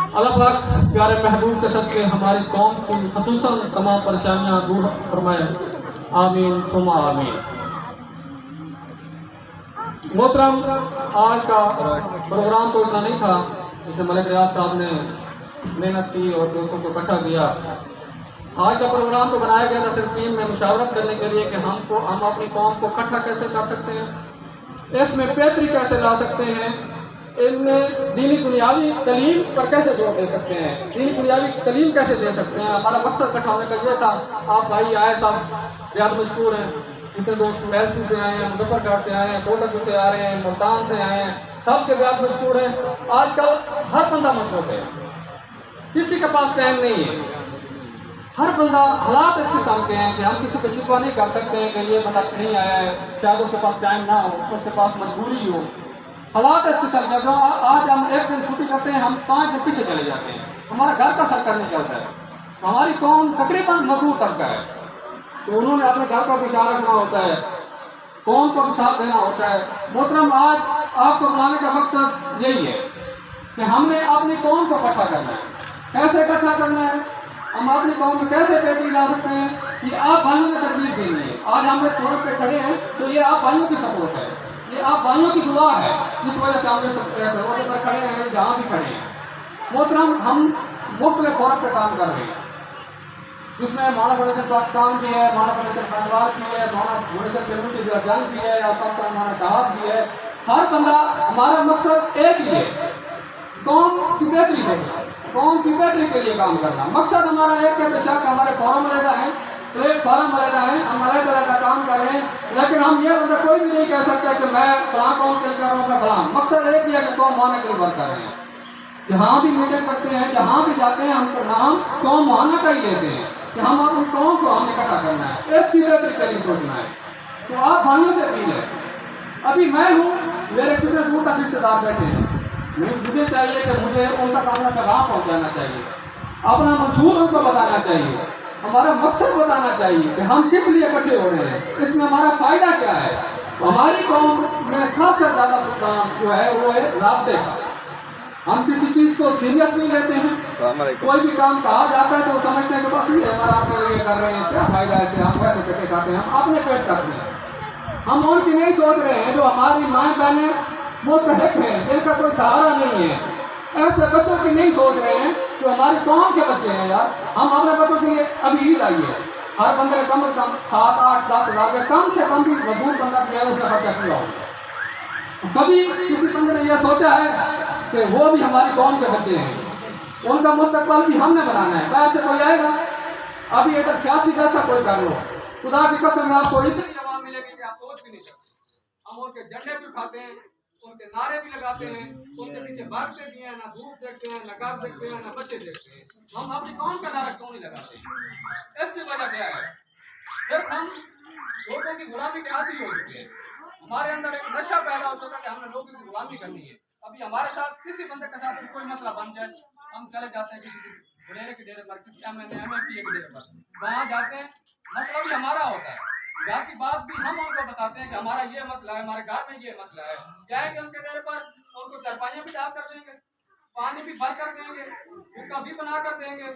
اللہ پاک پیارے محبوب کے صدقے ہماری قوم کی خصوصاً تمام پریشانیاں دور فرمائے، آمین ثم آمین۔ محترم، آج کا پروگرام تو اتنا نہیں تھا، جسے ملک ریاض صاحب نے محنت کی اور دوستوں کو اکٹھا کیا۔ آج کا پروگرام تو بنایا گیا تھا صرف ٹیم میں مشاورت کرنے کے لیے کہ ہم اپنی قوم کو اکٹھا کیسے کر سکتے ہیں، اس میں بہتری کیسے لا سکتے ہیں، ان میں دینی دنیاوی تعلیم پر کیسے زور دے سکتے ہیں، دینی دنیاوی تعلیم کیسے دے سکتے ہیں۔ ہمارا مقصد اکٹھا ہونے کا یہ تھا۔ آپ بھائی آئے، سب بہت مشکور ہیں، جتنے دوست میلسی سے آئے ہیں، مظفر گڑھ سے آئے ہیں، کوٹک سے آ رہے ہیں، ملتان سے آئے ہیں، سب کے بہت مشکور ہیں۔ آج کل ہر بندہ مصروف ہے، کسی کے پاس ٹائم نہیں ہے، ہر بندہ حالات اس قسم کے ہیں کہ ہم کسی کو شکوہ نہیں کر سکتے ہیں کہ یہ بندہ نہیں آیا ہے، شاید اس کے پاس ٹائم نہ ہو، اس کے پاس مجبوری ہو۔ حالات اس قسم کے جو آج ہم ایک دن چھٹی کرتے ہیں، ہم 5 دن پیچھے چلے جاتے ہیں، ہمارا گھر کا سر نہیں چلتا ہے۔ ہماری قوم تقریباً مزدور طبقہ ہے، تو انہوں نے اپنے گھر کا بھی خیال رکھنا ہوتا ہے، قوم کو بھی ساتھ دینا ہوتا ہے۔ محترم، آج آپ کو بلانے کا مقصد یہی ہے کہ ہم نے اپنی قوم کو اکٹھا کرنا ہے۔ کیسے اکٹھا کرنا ہے، ہم اپنی قوم میں کیسے بہتری لا سکتے ہیں، یہ آپ بھائیوں نے تربیت دینی ہے۔ آج ہم اس صورت پہ کھڑے ہیں تو یہ آپ بھائیوں کی سپورٹ ہے، یہ آپ بھائیوں کی دعا ہے، جس وجہ سے ہم اس صورت پر کھڑے ہیں جہاں بھی کھڑے ہیں۔ محترم، ہم مختلف فورم پہ کام کر رہے ہیں، جس میں مولانا فاؤنڈیشن پاکستان بھی ہے، مولانا فاؤنڈیشن خانوار بھی ہے، مولانا فاؤنڈیشن کمیونٹی ضلع جنگ بھی ہے، پاکستان مولانا اتحاد بھی ہے۔ ہر بندہ، ہمارا مقصد ایک ہی ہے، قوم کی بہتری ہے، قوم کی بہتری کے لیے کام کرنا۔ مقصد ہمارا ایک ہے، بے شک ہمارے فورم علیحدہ ہیں، پلیٹ فارم علیحدہ ہیں، ہم علیحدہ کام کر رہے ہیں، لیکن ہم یہ بندہ کوئی بھی نہیں کہہ سکتا کہ میں فلاں قوم کے لیے کر رہا ہوں، میں فلاں۔ مقصد ایک ہی ہے کہ قوم مانا کے لیے بات کر رہے ہیں۔ جہاں بھی میٹنگ کرتے ہیں، جہاں بھی جاتے ہیں، ہم کا نام قوم مانا کا ہی لیتے ہیں کہ ہم اپنی قوم کو ہم نے اکٹھا کرنا ہے، اس کی بہتری کے لیے سوچنا ہے۔ تو آپ بھائیوں سے اپیل ہے، ابھی میں ہوں، میرے کتنے دور تک رشتے دار بیٹھے ہیں، مجھے چاہیے کہ مجھے ان تک اپنا پیغام پہنچانا چاہیے، اپنا منشور ان کو بتانا چاہیے، ہمارا مقصد بتانا چاہیے کہ ہم کس لیے اکٹھے ہو رہے ہیں، اس میں ہمارا فائدہ کیا ہے۔ ہماری قوم میں سب سے زیادہ کام جو ہے وہ ہے رابطے کا۔ ہم کسی چیز کو سیریس نہیں لیتے ہیں، کوئی بھی کام کہا جاتا ہے تو وہ سمجھتے ہیں کہ بس یہ ہمارا اپنے لیے کر رہے ہیں، کیا فائدہ ہے اسے، ہم ویسے کٹے کھاتے ہیں، ہم اپنے پیٹ کرتے ہیں۔ ہم ان کی نہیں سوچ رہے ہیں جو ہماری مائیں بہنیں مستحق ہیں، جن کا کوئی سہارا نہیں ہے، ایسے بچوں کی نہیں سوچ رہے ہیں جو ہماری قوم کے بچے ہیں۔ یار، ہم اپنے بچوں کے لیے ابھی عید آئی ہے، ہر بندے کا کم از کم 7، 8، 10 ہزار کے کم سے کم بھی مزدور بندہ جو ہے اس کا خرچہ کیا ہوگا۔ کبھی کسی بندے نے یہ سوچا ہے کہ وہ بھی ہماری قوم کے بچے ہیں، ان کا مستقبل بھی ہم نے بنانا ہے۔ باہر سے کوئی آئے گا، ابھی اگر سیاسی جیسا کوئی کر لو، خدا کی قسم آپ کو اتنی جواب ملے گی کہ آپ سوچ بھی نہیں سکتے۔ ہم ان کے جھنڈے بھی اٹھاتے ہیں، ان کے نعرے بھی لگاتے ہیں، ان کے پیچھے بھاگتے بھی ہیں، نہ دھوپ دیکھتے ہیں، نہ گھر دیکھتے ہیں، نہ بچے دیکھتے ہیں۔ ہم اپنی قوم کا نعرہ کیوں نہیں لگاتے؟ اس کی وجہ کیا ہے؟ صرف ہم لوگوں کی غلامی کے عادی ہو چکے ہیں، ہمارے اندر ایک نشہ پیدا ہو چکا ہے کہ ہم نے لوگوں کی غلامی کرنی ہے۔ ابھی ہمارے ساتھ کسی بندے کے ساتھ کوئی مسئلہ بن جائے، ہم چلے جاتے ہیں کسی ڈیرے کے ڈیرے پر، کسی ایم این پی کے ڈیرے پر، وہاں جاتے ہیں، مسئلہ بھی ہمارا ہوتا ہے، گھر کی بات بھی ہم ان کو بتاتے ہیں کہ ہمارا یہ مسئلہ ہے، ہمارے گھر میں یہ مسئلہ ہے۔ جائیں گے ان کے ڈیرے پر، ان کو چرپائیاں بھی ڈال کر دیں گے، پانی بھی بھر کر دیں گے، حقہ بھی بنا کر دیں گے،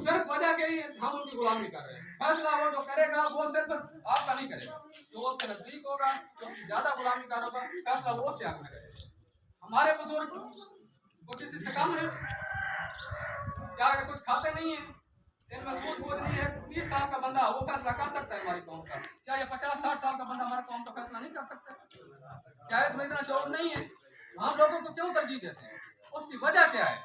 صرف وجہ یہی ہے ہم ان کی غلامی کر رہے ہیں۔ فیصلہ وہ جو کرے گا وہ صرف آپ کا نہیں کرے گا، جو اس کے نزدیک ہوگا، جو زیادہ غلامی کار ہوگا، فیصلہ وہ اس کے حق میں کرے گا۔ ہمارے بزرگ وہ کسی سے کم ہے کیا، کچھ کھاتے نہیں ہیں، ان میں سوچ بوجھ نہیں ہے۔ 30 سال کا بندہ وہ فیصلہ کر سکتا ہے ہماری قوم کا، کیا یہ 50، 60 سال کا بندہ ہماری قوم کا فیصلہ نہیں کر سکتا؟ کیا اس میں اتنا شعور نہیں ہے؟ ہم لوگوں کو کیوں ترجیح دیتے ہیں؟ اس کی وجہ کیا ہے؟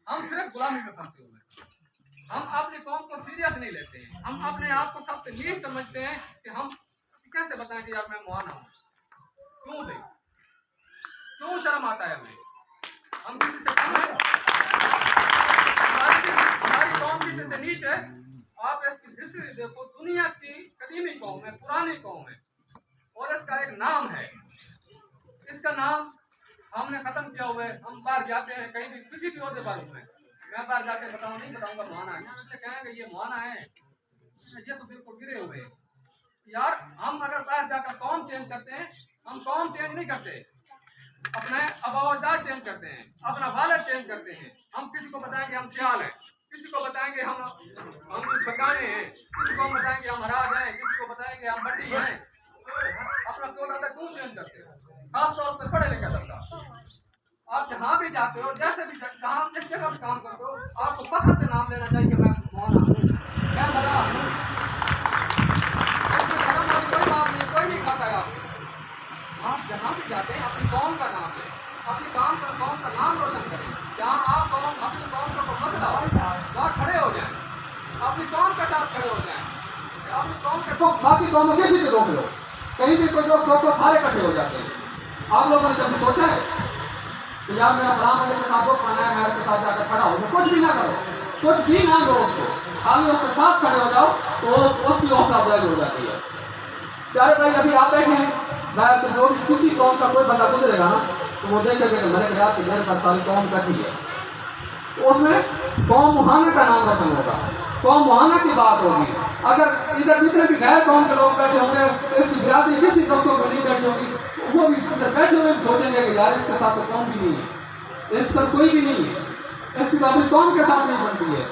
ہم صرف غلامی میں پھنسے ہوئے ہیں، ہم اپنی قوم کو سیریس نہیں لیتے ہیں، ہم اپنے آپ کو سب سے نیچ سمجھتے ہیں کہ ہم کیسے بتائیں کہ یار میں موانا ہوں، کیوں بھائی، کیوں شرم آتا ہے ہمیں؟ ہم کسی سے کم ہیں؟ ہماری قوم کسی سے نیچ ہے؟ آپ اس کی ہسٹری دیکھو، دنیا کی قدیمی قوم ہے، پرانی قوم ہے، اور اس کا ایک نام ہے، اس کا نام ہم نے ختم کیا ہوا ہے۔ ہم باہر جاتے ہیں کہیں بھی کسی بھی عہدے پر، میں باہر جا کے نہیں بتاؤں گا مانا ہے، اس لیے کہیں گے یہ مانا ہے، یہ تو بالکل گرے ہوئے ہیں۔ یار، ہم اگر باہر جا کر قوم چینج کرتے ہیں، ہم قوم چینج نہیں کرتے، اپنے آبا و اجداد چینج کرتے ہیں، اپنا والد چینج کرتے ہیں. ہم کسی کو بتائیں گے ہم سیال ہیں، کسی کو بتائیں گے ہم بکانے ہیں، کسی کو ہم بتائیں گے ہم ہراج ہیں، کسی کو بتائیں گے ہم بٹی ہیں. اپنا طبقہ کیوں چینج کرتے ہیں؟ خاص طور پر پڑھے لکھے طبقہ. آپ جہاں بھی جاتے ہو، جیسے بھی جہاں جس جگہ بھی کام کرتے ہو، آپ کو فخر سے نام لینا چاہیے کہ میں مولانا ہوں، میں بڑا ہوں. کوئی بات نہیں، کوئی نہیں کھاتا ہے آپ جہاں بھی جاتے ہیں اپنی قوم کا نام لیں، اپنی قوم کا نام روشن کریں. جہاں آپ اپنی قوم کا کوئی مسئلہ ہو وہاں کھڑے ہو جائیں، اپنی قوم کے ساتھ کھڑے ہو جائیں. اپنی قوم کے تو باقی قوموں کسی بھی روک لو، کہیں بھی کوئی جو سوچو سارے کٹھے ہو جاتے ہیں. آپ لوگوں نے کبھی سوچا ہے کہ یار میرا فلاں والے کے ساتھ وقت پانا ہے، میں اس کے ساتھ جا کر کھڑا ہوں؟ کچھ بھی نہ کرو، کچھ بھی نہ کرو، اس کو خالی اس کے ساتھ کھڑے ہو جاؤ تو اس کی حوصلہ افزائی ہو جاتی ہے. پیارے بھائی ابھی آپ بیٹھے ہیں، میں جو بھی کسی قوم کا کوئی بندہ گزرے گا نا تو وہ دیکھے گا کہ میرے خیال سے میرے پر ساری قوم کٹھی ہے، تو اس میں قوم مہانہ کا نام روشن ہوگا، قوم مہانہ کی بات ہوگی. اگر ادھر جتنے بھی غیر قوم کے لوگ بیٹھے ہوں گے، اس کی برادری کسی دوستوں کو نہیں بیٹھی ہوگی، وہ بھی ادھر بیٹھے ہوئے سوچیں گے کہ یار اس کے ساتھ تو قوم بھی نہیں ہے، اس کا کوئی بھی نہیں ہے، اس کی تو اپنی قوم کے ساتھ نہیں بنتی ہے.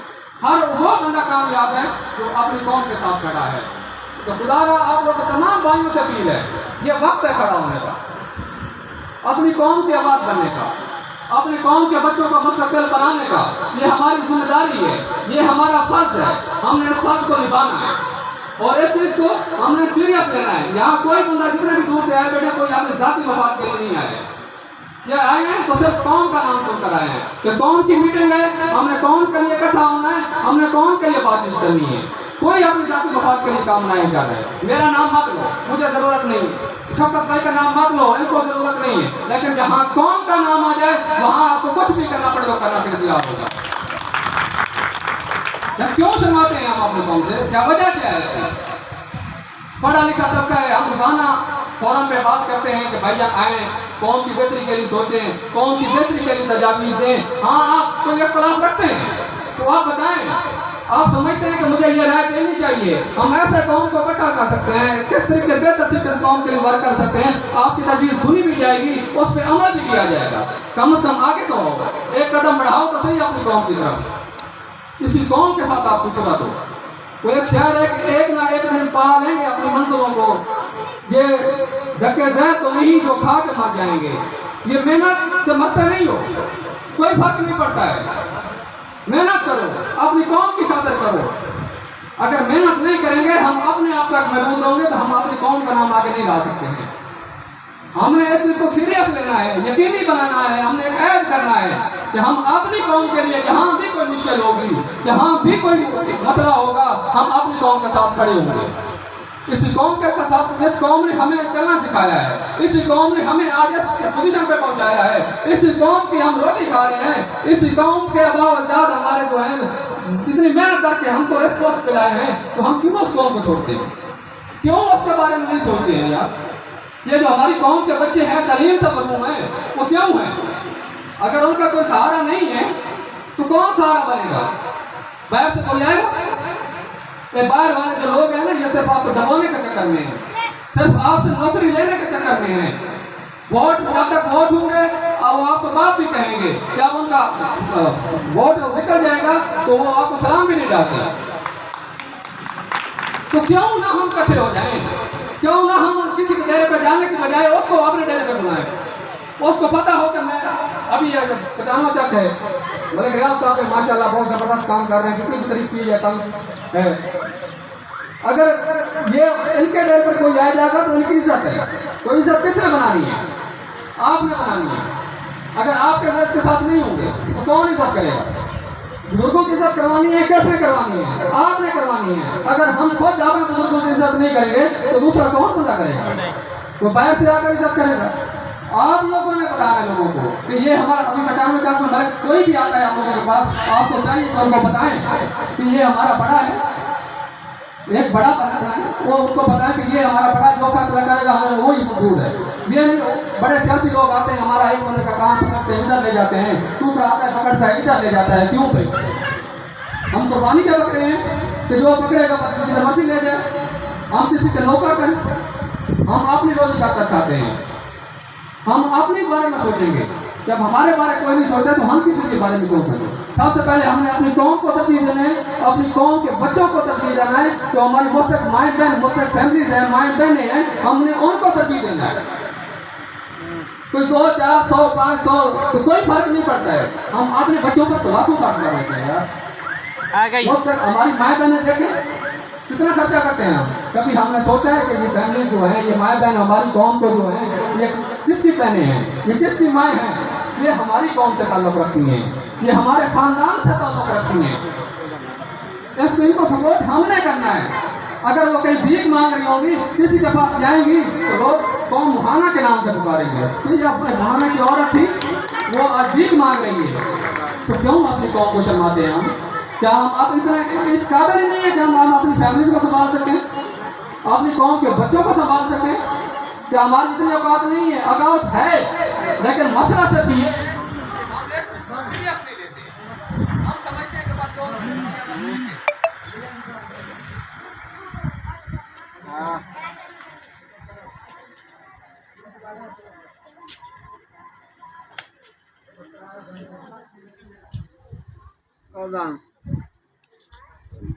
ہر وہ بندہ کامیاب ہے جو اپنی قوم کے ساتھ کھڑا ہے. تو خدا را آپ لوگ تمام بھائیوں سے اپیل ہے، یہ وقت ہے کھڑا ہونے کا، اپنی قوم کی آباد بننے کا، اپنی قوم کے بچوں کو مستقبل بنانے کا. یہ ہماری ذمہ داری ہے، یہ ہمارا فرض ہے، ہم نے اس فرض کو نبھانا ہے اور اس چیز کو ہم نے سیریس لینا ہے. یہاں کوئی بندہ جتنے بھی دور سے آئے بیٹھے کوئی اپنے ذاتی مفاد کے لیے نہیں آئے، یہ آئے ہیں تو صرف قوم کا نام سن کر آئے ہیں کہ قوم کی میٹنگ ہے، ہم نے قوم کے لیے اکٹھا ہونا ہے، ہم نے قوم کے لیے بات چیت کرنی ہے. کوئی اپنی ذاتی مفاد کے لیے کام نہیں کر رہا ہے. میرا نام مت لو، مجھے ضرورت نہیں، شوکت بھائی کا نام مت لو، ان کو ضرورت نہیں ہے، لیکن جہاں قوم کا نام آ جائے وہاں آپ کو کچھ بھی کرنا پڑے تو کرنا پھر تیار ہوگا. کیوں شرماتے ہیں ہم اپنی قوم سے؟ کیا وجہ کیا ہے اس کی؟ پڑھا لکھا طبقہ ہے، ہم روزانہ فورم پہ بات کرتے ہیں کہ بھائی آئیں، قوم کی بہتری کے لیے سوچیں، قوم کی بہتری کے لیے تجاویز دیں. ہاں آپ کوئی اختلاف رکھتے ہیں تو آپ بتائیں، آپ سمجھتے ہیں کہ مجھے یہ رائے دینی چاہیے، ہم ایسے قوم کو اکٹھا کر سکتے ہیں، کس طریقے بہتر طریقے سے قوم کے لیے ورک کر سکتے ہیں. آپ کی تجویز سنی بھی جائے گی، اس پہ عمل بھی کیا جائے گا. کم از کم آگے تو ہوگا، ایک قدم بڑھاؤ تو صحیح اپنی قوم کی طرف. اسی قوم کے ساتھ آپ خوبصورت ہو. وہ ایک شہر ایک نہ ایک دن پا لیں گے اپنی منصبوں کو. یہ دھکے زہر تو نہیں جو کھا کے مر جائیں گے. یہ محنت سے مرتے نہیں ہو، کوئی فرق نہیں پڑتا ہے. محنت کرو، اپنی قوم کی خاطر کرو. اگر محنت نہیں کریں گے، ہم اپنے آپ تک محدود رہیں گے تو ہم اپنی قوم کا نام آگے نہیں لا سکتے ہیں. ہم نے اس چیز کو سیریس لینا ہے، یقینی بنانا ہے. ہم نے ایک عہد کرنا ہے کہ ہم اپنی قوم کے لیے جہاں بھی کوئی مشکل ہوگی، جہاں بھی کوئی مسئلہ ہوگا، ہم اپنی قوم کے ساتھ کھڑے ہوں گے. اسی قوم کے ساتھ جس قوم نے ہمیں چلنا سکھایا ہے، اسی قوم نے ہمیں آج اس پوزیشن پہ پہنچایا ہے، اسی قوم کی ہم روٹی کھا رہے ہیں، اسی قوم کے آبا و اجداد ہمارے جو ہیں اتنی محنت کر کے ہم کو اس وقت پلائے ہیں، تو ہم کیوں اس قوم کو چھوڑتے ہیں؟ کیوں اس کے بارے میں نہیں سوچتے ہیں یار؟ یہ جو ہماری قوم کے بچے ہیں تعلیم سے محروم ہیں، وہ کیوں ہیں؟ اگر ان کا کوئی سہارا نہیں ہے تو کون سہارا بنے گا؟ باہر سے کوئی آئے گا؟ باہر والے جو لوگ ہیں نا، یہ صرف آپ کو دبانے کے چکر میں ہیں، صرف آپ سے نوکری لینے کے چکر میں ہیں. ووٹ جب تک ووٹ ہوں گے اور وہ آپ کو بات بھی کہیں گے، جب ان کا ووٹ نکل جائے گا تو وہ آپ کو سلام بھی نہیں ڈالتے. تو کیوں نہ ہم کٹھے ہو جائیں؟ کیوں نہ ہم کسی کے ڈیرے پہ جانے کی بجائے اس کو اپنے ڈیرے پہ بلائیں؟ اس کو پتا ہو کہ میں ابھی پچانو تک ہے ملک ریاض صاحب ماشاءاللہ بہت زبردست کام کر رہے ہیں، جتنی بھی تعریف کی جائے کم ہے. اگر یہ ان کے ڈیرے پر کوئی آ جائے گا تو ان کی عزت ہے. تو عزت کس نے بنانی ہے؟ آپ نے بنانی ہے. اگر آپ کے اس کے ساتھ نہیں ہوں گے تو کون عزت کرے گا؟ بزرگوں کی عزت کروانی ہے، کیسے کروانی ہے؟ آپ نے کروانی ہے. اگر ہم خود اپنے بزرگوں کی عزت نہیں کریں گے تو دوسرا کون بندہ کرے گا؟ وہ باہر سے آ کر عزت کرے گا. آپ لوگوں نے بتانا ہے لوگوں کو کہ یہ ہمارا ابھی 95 میں ملک کوئی بھی آتا ہے آپ لوگوں کے پاس، آپ کو چاہیے کہ ان کو بتائیں کہ یہ ہمارا بڑا ہے، ایک بڑا بنا ہے، وہ ان کو بتائیں کہ یہ ہمارا بڑا جو فیصلہ کرے گا ہمیں وہی منظور ہے. یہ نہیں بڑے سیاسی لوگ آتے ہیں، ہمارا ایک بندے کا کام پکڑتے ہیں ادھر لے جاتے ہیں، دوسرا آتا ہے پکڑتا ہے ادھر لے جاتا ہے. کیوں بھائی؟ ہم قربانی کے بکرے ہیں کہ جو پکڑے گا جدھر مرضی لے جائے. ہم کسی کے نوکر ہیں، ہم اپنی روزی کا کر کھاتے ہیں. ہم اپنے بارے میں سوچیں گے. جب ہمارے بارے کوئی نہیں سوچتا تو ہم کسی کے بارے میں کیوں سوچیں؟ سب سے پہلے ہم نے اپنی قوم کو ترجیح دینا ہے, اپنی قوم کے بچوں کو ترجیح دینا ہے. جو ہماری مسلم مائیں بہن, مسلم فیملیز ہیں, مائیں بہنیں ہیں, ہم نے ان کو ترجیح دینا ہے. کوئی 200, 400, 500 تو کوئی فرق نہیں پڑتا ہے. ہم اپنے بچوں پر تو لاکھوں خرچ کر رہتے ہیں یار. ہماری مائیں بہنیں دیکھیں کتنا خرچہ کرتے ہیں. ہم کبھی ہم نے سوچا ہے کہ یہ فیملی جو ہے, یہ مائیں بہن ہماری قوم کو جو ہیں, یہ کس کی بہنیں ہیں, یہ کس کی مائیں ہیں؟ یہ ہماری قوم سے تعلق رکھتی ہیں, یہ ہمارے خاندان سے تعلق رکھتی ہیں. اس کو ان کو سپورٹ ہم نے کرنا ہے. اگر وہ کہیں بھیک مانگ رہی ہوں گی, کسی کے پاس جائیں گی تو لوگ قوم مہانہ کے نام سے پکاریں گے. مہانہ کی عورت تھی, وہ آج بھیک مانگ رہی ہے, تو کیوں اپنی قوم کو شرماتے ہیں ہم؟ کیا ہم اب اتنا اس قابل ہی نہیں ہے کہ ہم اپنی فیملیز کو سنبھال سکیں, اپنی قوم کے بچوں کو سنبھال سکیں؟ کیا ہماری اتنی اوقات نہیں ہے؟ اوقات ہے, لیکن مسئلہ صرف یہ ہے ہم سمجھتے ہیں کہ بس Hold on.